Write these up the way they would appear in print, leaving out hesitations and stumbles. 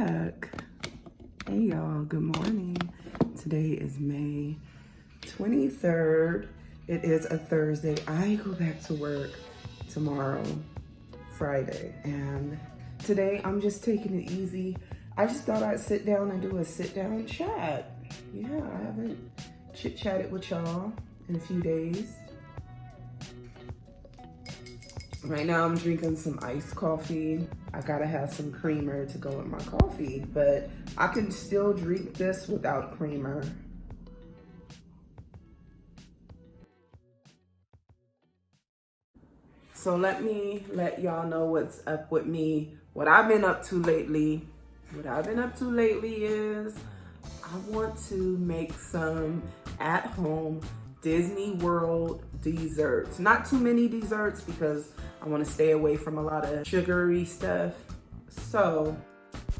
back. Hey y'all, good morning. Today is May 23rd. It is a Thursday. I go back to work tomorrow, Friday. And today I'm just taking it easy. I just thought I'd sit down and do a sit down chat. Yeah, I haven't chit-chatted with y'all in a few days. Right now I'm drinking some iced coffee. I gotta have some creamer to go with my coffee, but I can still drink this without creamer. So let me let y'all know what's up with me. What I've been up to lately. What I've been up to lately is I want to make some at-home Disney World desserts. Not too many desserts because I want to stay away from a lot of sugary stuff. So,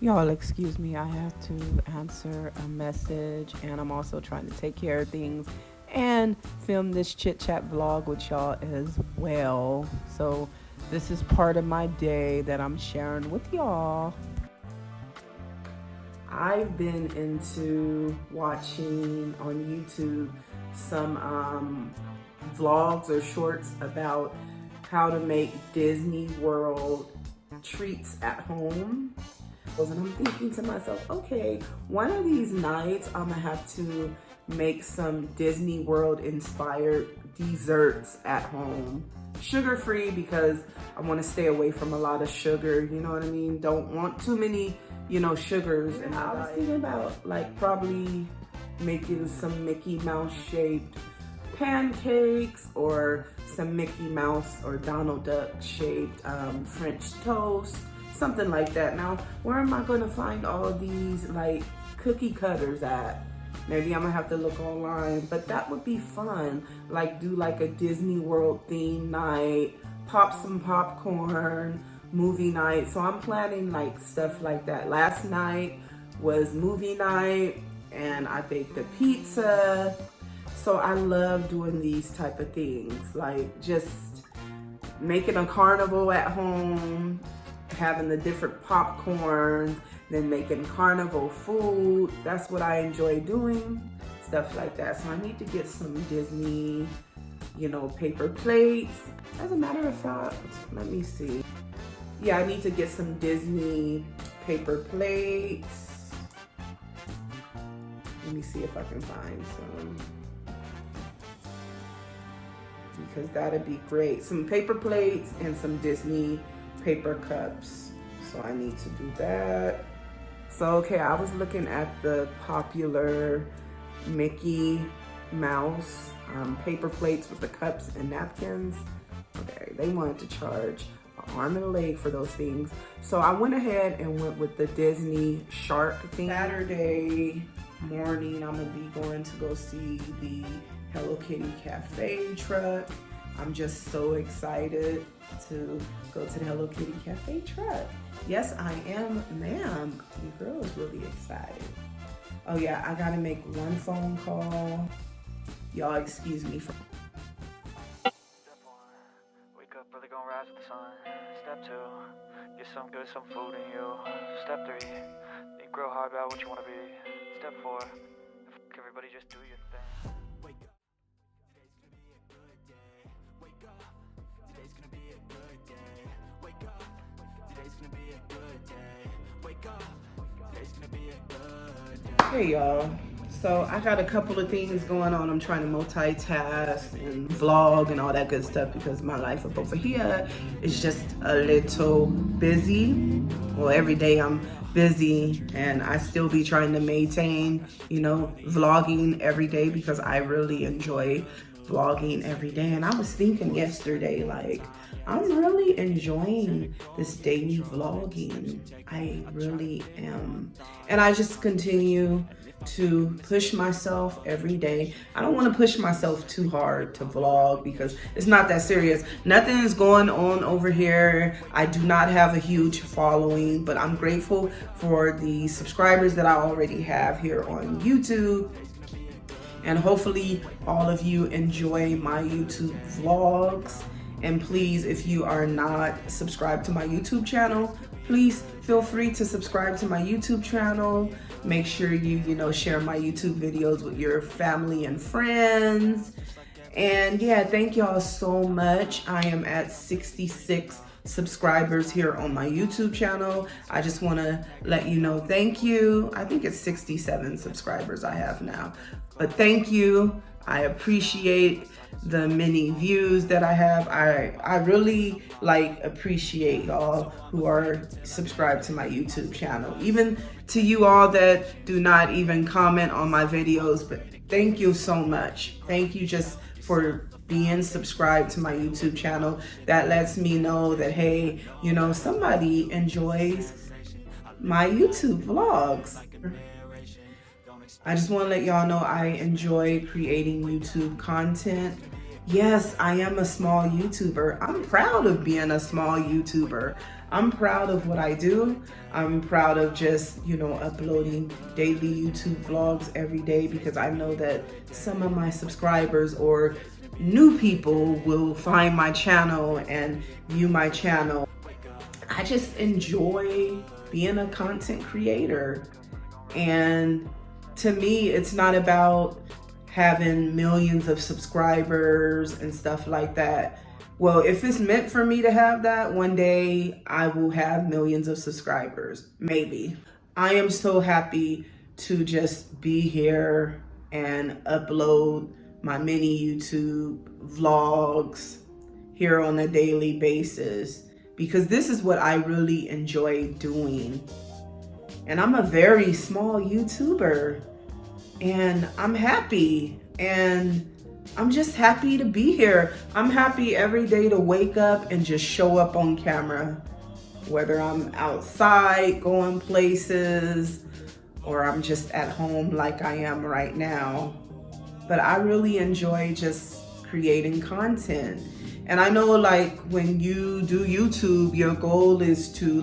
y'all excuse me, I have to answer a message and I'm also trying to take care of things and film this chit chat vlog with y'all as well. So this is part of my day that I'm sharing with y'all. I've been into watching on YouTube some vlogs or shorts about how to make Disney World treats at home. And I'm thinking to myself, okay, one of these nights I'm gonna have to make some Disney World inspired desserts at home. Sugar-free because I want to stay away from a lot of sugar, you know what I mean? Don't want too many, sugars. And I was thinking about like probably making some Mickey Mouse shaped pancakes or some Mickey Mouse or Donald Duck shaped French toast, something like that. Now, where am I gonna find all these like cookie cutters at? Maybe I'm gonna have to look online, but that would be fun. Like do like a Disney World theme night, pop some popcorn, movie night. So I'm planning like stuff like that. Last night was movie night and I baked a pizza. So I love doing these type of things, like just making a carnival at home, having the different popcorns, then making carnival food. That's what I enjoy doing, stuff like that. So I need to get some Disney, paper plates. As a matter of fact, let me see. Yeah, I need to get some Disney paper plates. Let me see if I can find some, because that'd be great. Some paper plates and some Disney paper cups. So I need to do that. So, okay, I was looking at the popular Mickey Mouse paper plates with the cups and napkins. Okay, they wanted to charge an arm and a leg for those things. So I went ahead and went with the Disney shark thing. Saturday morning, I'm gonna be going to go see the Hello Kitty Cafe truck. I'm just so excited to go to the Hello Kitty Cafe truck. Yes, I am, ma'am. Your girl is really excited. Oh yeah, I gotta make one phone call. Y'all excuse me for... Step 1, wake up early, gonna rise with the sun. Step 2, get some good, some food in you. Step 3, think real hard about what you wanna be. Step 4, everybody just do your thing. Wake up, today's gonna be a good day. Wake up, today's gonna be a good day. Wake up, today's gonna be a good day. Wake up, today's gonna be a good day. Hey y'all, so I got a couple of things going on. I'm trying to multitask and vlog and all that good stuff because my life up over here is just a little busy. Well, every day I'm busy and I still be trying to maintain, vlogging every day because I really enjoy vlogging every day. And I was thinking yesterday, like, I'm really enjoying this daily vlogging. I really am. And I just continue to push myself every day. I don't want to push myself too hard to vlog because it's not that serious. Nothing is going on over here. I do not have a huge following, but I'm grateful for the subscribers that I already have here on YouTube. And hopefully all of you enjoy my YouTube vlogs. And please, if you are not subscribed to my YouTube channel, please feel free to subscribe to my YouTube channel. Make sure you share my YouTube videos with your family and friends. And yeah, thank y'all so much. I am at 66 subscribers here on my YouTube channel. I just want to let you know, thank you. I think it's 67 subscribers I have now, but thank you. I appreciate the many views that I have. I really appreciate y'all who are subscribed to my YouTube channel. Even to you all that do not even comment on my videos, but thank you so much. Thank you just for being subscribed to my YouTube channel. That lets me know that, hey, somebody enjoys my YouTube vlogs. I just want to let y'all know I enjoy creating YouTube content. Yes, I am a small YouTuber. I'm proud of being a small YouTuber. I'm proud of what I do. I'm proud of just, uploading daily YouTube vlogs every day, because I know that some of my subscribers or new people will find my channel and view my channel. I just enjoy being a content creator. And to me, it's not about having millions of subscribers and stuff like that. Well, if it's meant for me to have that, one day I will have millions of subscribers, maybe. I am so happy to just be here and upload my mini YouTube vlogs here on a daily basis, because this is what I really enjoy doing. And I'm a very small YouTuber, and I'm happy, and I'm just happy to be here. I'm happy every day to wake up and just show up on camera, whether I'm outside going places or I'm just at home like I am right now. But I really enjoy just creating content. And I know when you do YouTube, your goal is to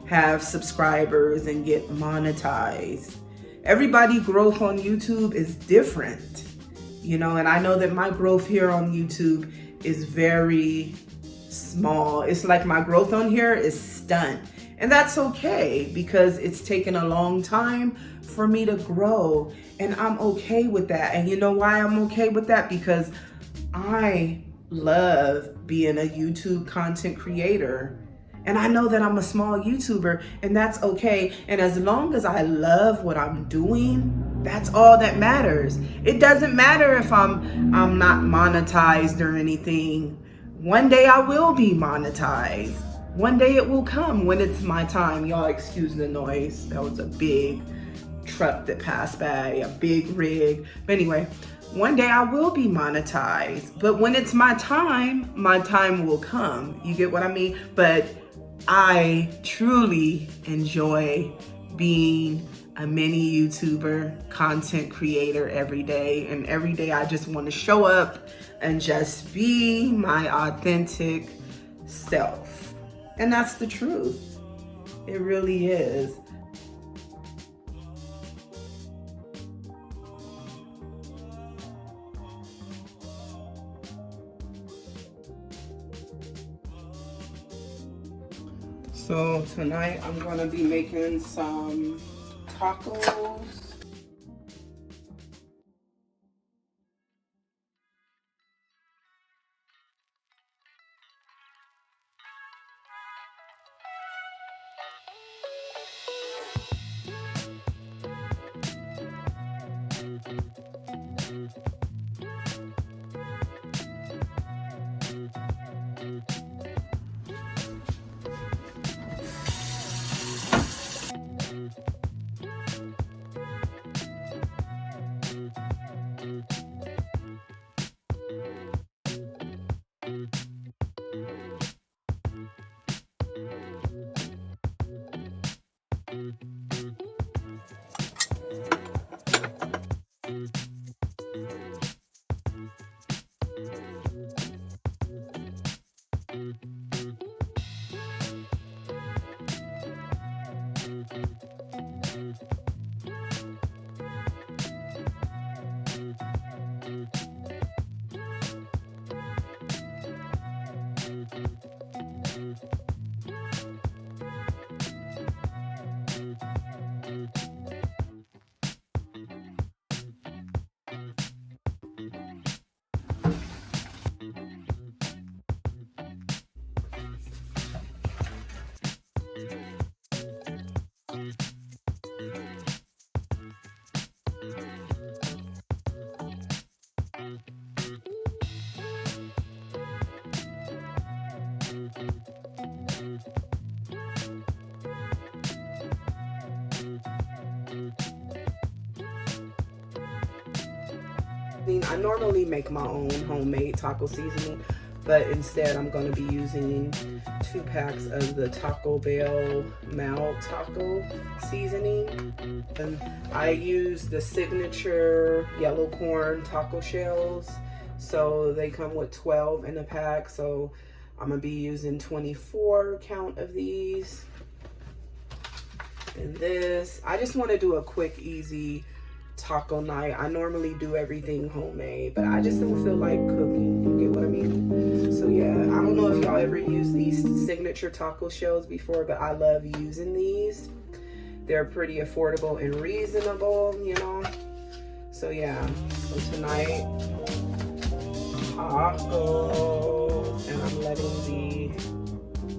have subscribers and get monetized. Everybody growth on YouTube is different, and I know that my growth here on YouTube is very small. It's like my growth on here is stunt. And that's okay, because it's taken a long time for me to grow, and I'm okay with that. And you know why I'm okay with that? Because I love being a YouTube content creator. And I know that I'm a small YouTuber, and that's okay. And as long as I love what I'm doing, that's all that matters. It doesn't matter if I'm not monetized or anything. One day I will be monetized. One day it will come when it's my time. Y'all excuse the noise. That was a big truck that passed by, a big rig. But anyway, one day I will be monetized. But when it's my time will come. You get what I mean? But I truly enjoy being a mini YouTuber, content creator every day. And every day I just want to show up and just be my authentic self. And that's the truth. It really is. So tonight I'm going to be making some tacos. I normally make my own homemade taco seasoning, but instead I'm going to be using 2 packs of the Taco Bell mild taco seasoning. And I use the signature yellow corn taco shells, so they come with 12 in a pack, so I'm going to be using 24 count of these. And this, I just want to do a quick, easy taco night. I normally do everything homemade, but I just don't feel like cooking. You get what I mean? So yeah, I don't know if y'all ever used these signature taco shells before, but I love using these. They're pretty affordable and reasonable, you know? So yeah, so tonight, tacos, and I'm letting the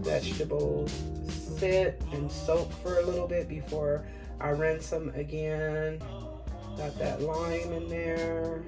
vegetables sit and soak for a little bit before I rinse them again. Got that lime in there.